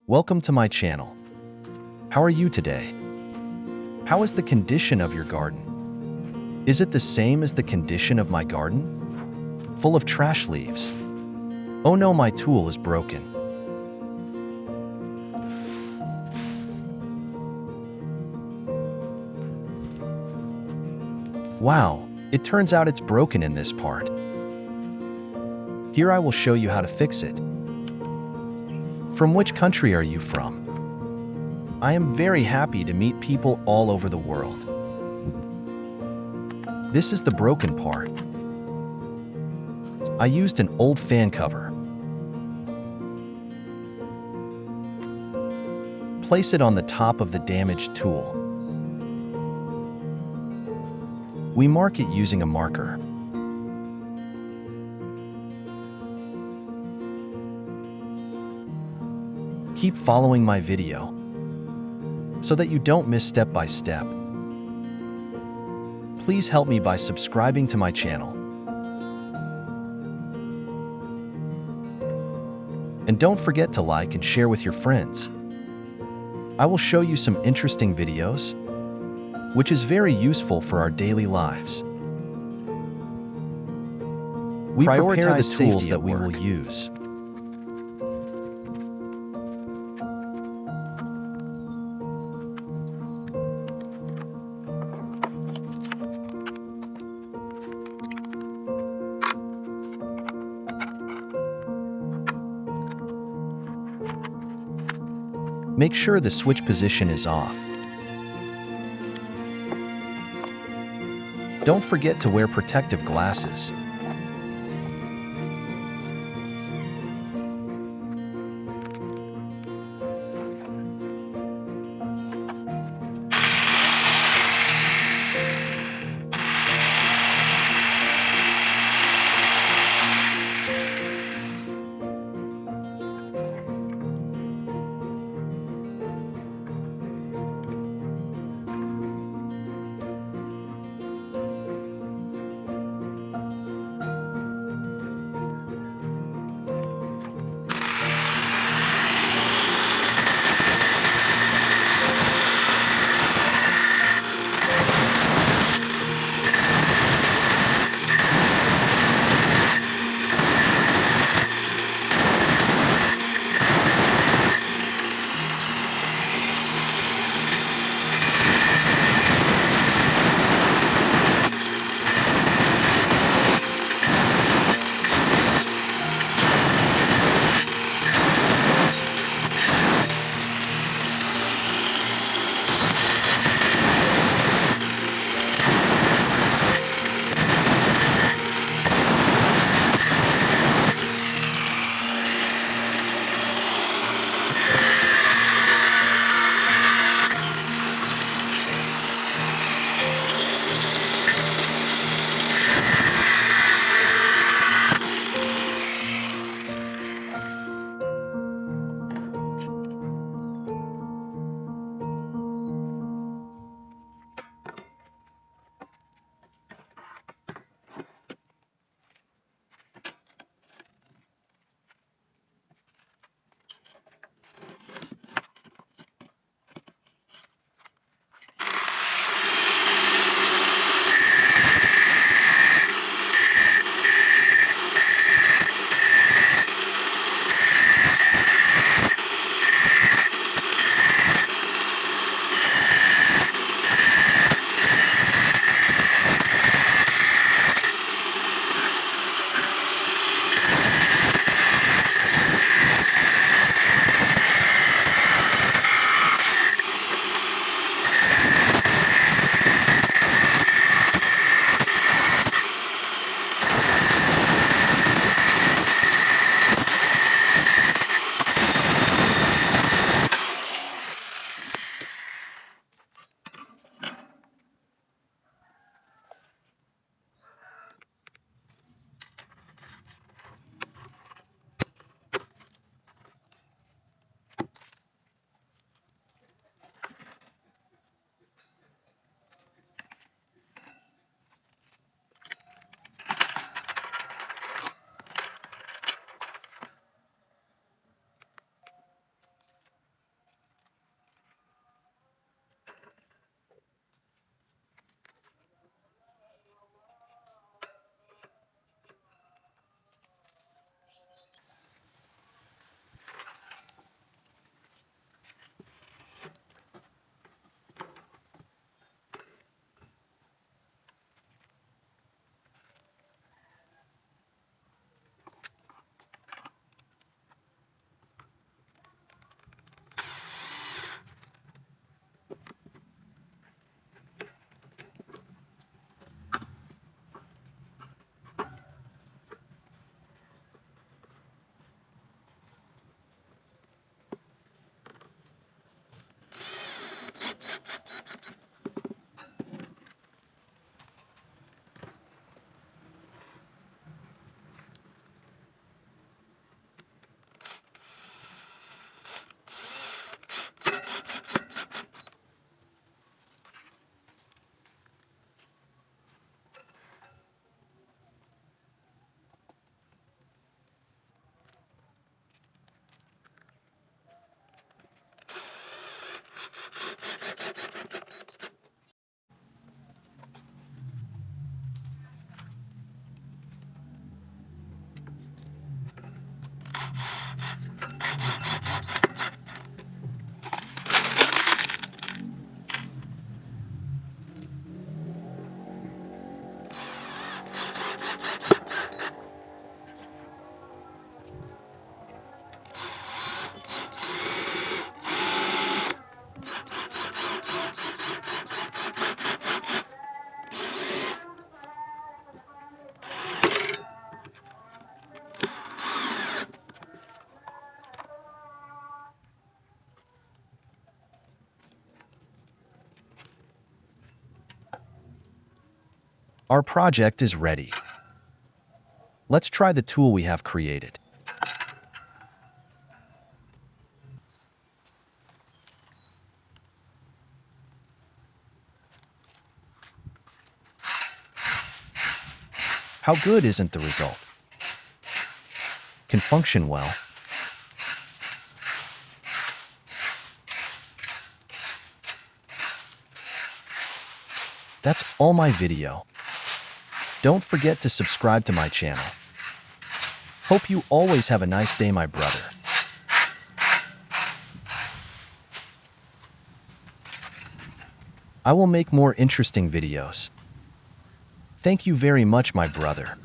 Welcome to my channel. How are you today? How is the condition of your garden? Is it the same as the condition of my garden? Full of trash leaves. Oh no, my tool is broken. Wow, it turns out it's broken in this part. Here I will show you how to fix it. From which country are you from? I am very happy to meet people all over the world. This is the broken part. I used an old fan cover. Place it on the top of the damaged tool. We mark it using a marker. Keep following my video so that you don't miss step by step. Please help me by subscribing to my channel. And don't forget to like and share with your friends. I will show you some interesting videos, which is very useful for our daily lives. We prepare the tools that we will use. Make sure the switch position is off. Don't forget to wear protective glasses. Our project is ready. Let's try the tool we have created. How good isn't the result? Can function well. That's all my video. Don't forget to subscribe to my channel. Hope you always have a nice day, my brother. I will make more interesting videos. Thank you very much, my brother.